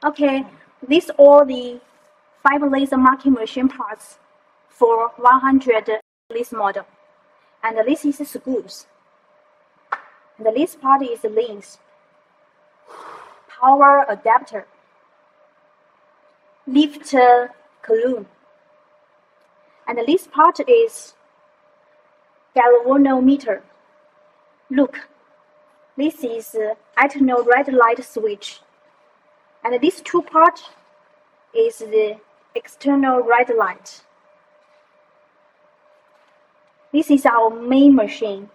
Okay, these are the 5 laser marking machine parts for 100 this model. And this is screws. And this part is lens, power adapter, lift column. And this part is galvanometer. Look, this is internal red light switch. And this two part is the external red light. This is our main machine.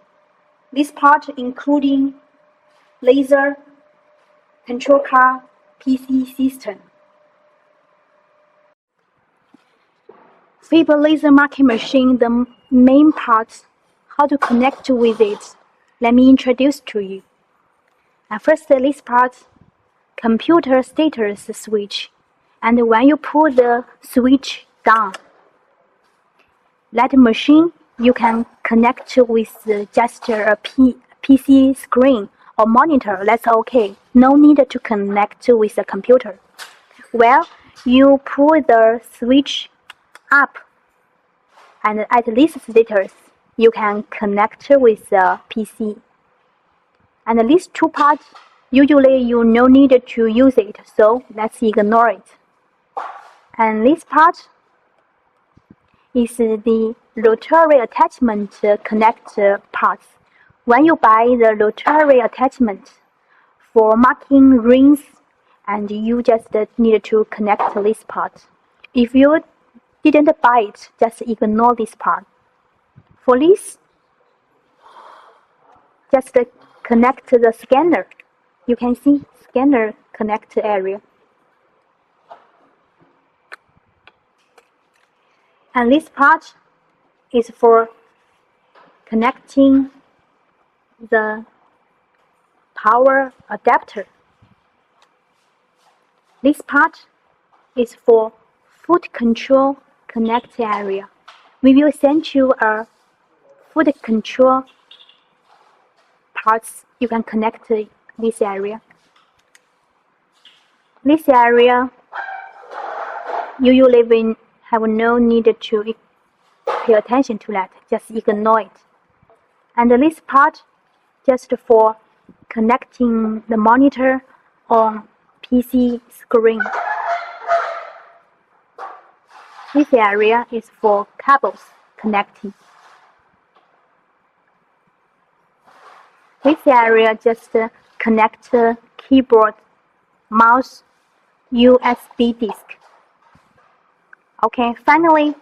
This part including laser, control card, PC system. Paper laser marking machine, the main parts, how to connect with it. Let me introduce to you. First, this part, computer status switch. And when you pull the switch down, that machine you can connect with just a PC screen or monitor. That's okay. No need to connect with a computer. Well, you pull the switch up, and at this status, you can connect with the PC. And these two parts, usually you no need to use it, so let's ignore it. And this part is the rotary attachment connect parts. When you buy the rotary attachment for marking rings, and you just need to connect this part. If you didn't buy it, just ignore this part. For this, just connect the scanner. You can see scanner connect area. And this part is for connecting the power adapter. This part is for foot control connect area. We will send you a foot control parts. You can connect this area. This area, usually we have no need to pay attention to that. Just ignore it. And this part, just for connecting the monitor or PC screen. This area is for cables connecting. This area just connect keyboard, mouse, USB disk. Okay, finally,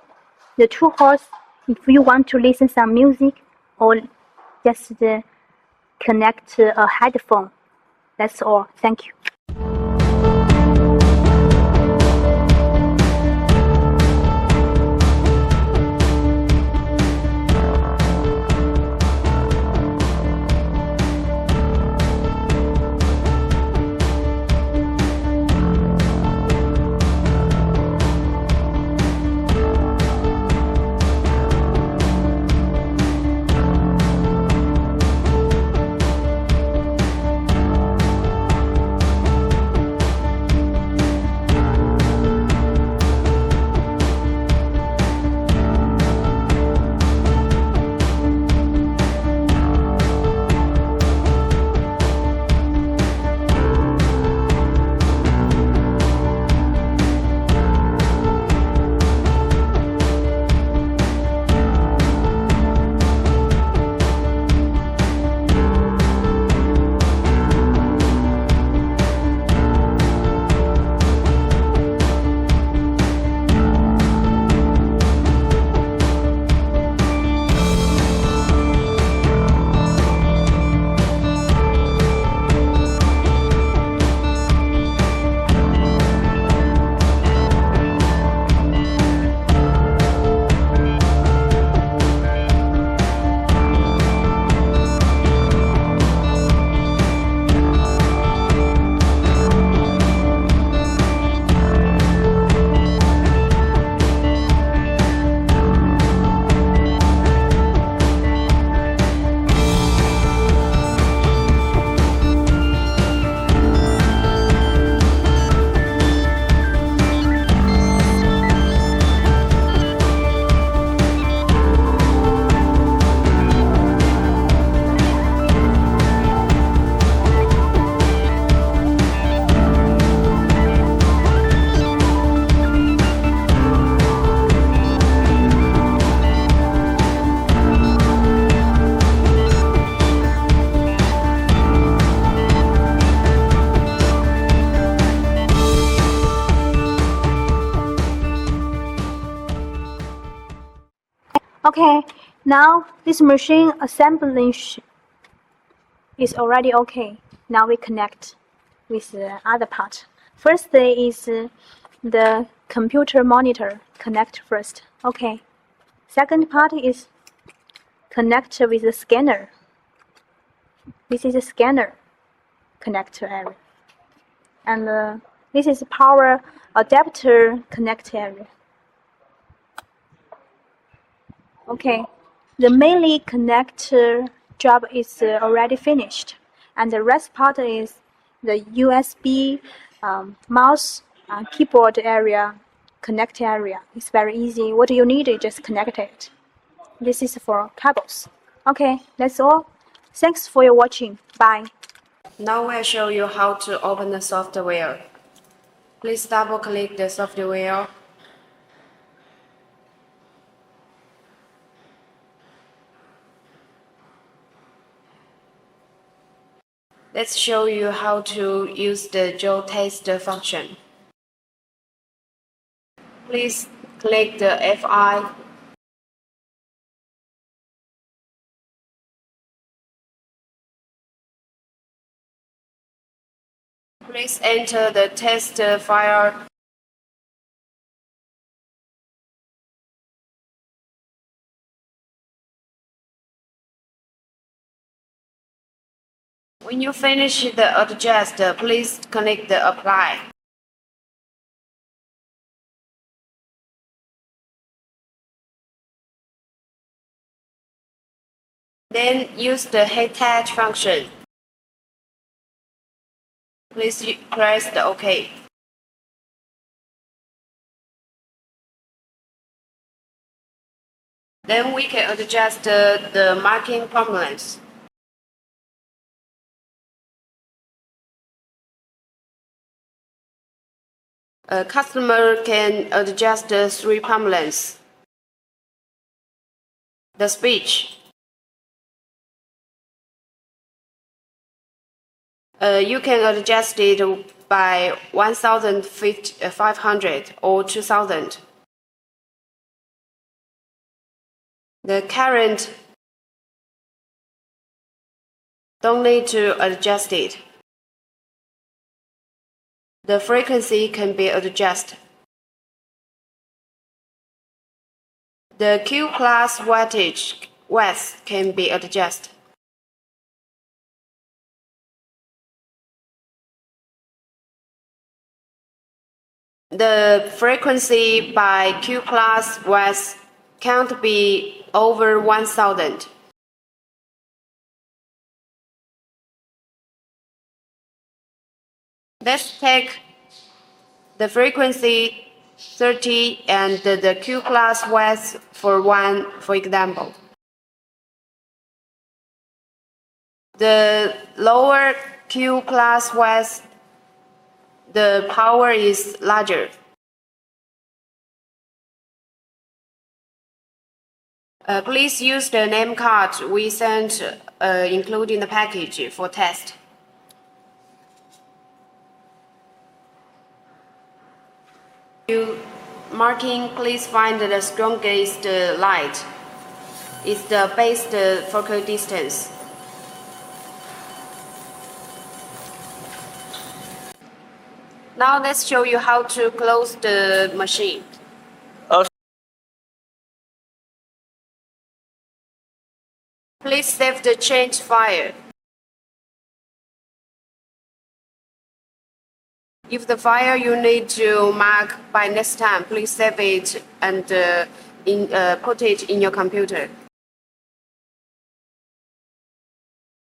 the two holes, if you want to listen some music or just connect a headphone. That's all. Thank you. Okay, now this machine assembly is already okay. Now we connect with the other part. First is the computer monitor. Connect first. Okay. Second part is connect with the scanner. This is a scanner connector area. And this is power adapter connect area. Okay. The mainly connector job is already finished, and the rest part is the USB mouse keyboard area, connect area. It's very easy. What you need is just connect it. This is for cables. Okay, that's all. Thanks for your watching. Bye. Now I'll show you how to open the software. Please double-click the software. Let's show you how to use the Joe test function. Please click the FI. Please enter the test file. When you finish the adjust, please click the apply. Then use the head tag function. Please press the OK. Then we can adjust the marking prominence. A customer can adjust the 3 prominence. The speech. You can adjust it by 1,500 or 2,000. The current, don't need to adjust it. The frequency can be adjusted. The Q class wattage width can be adjusted. The frequency by Q class width can't be over 1,000. Let's take the frequency 30 and the Q class width for example. The lower Q class width, the power is larger. Please use the name card we sent including the package for test. Marking, please find the strongest light. It's the base focal distance. Now let's show you how to close the machine. Please save the change file. If the file you need to mark by next time, please save it and put it in your computer.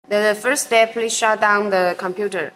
The first step, please shut down the computer.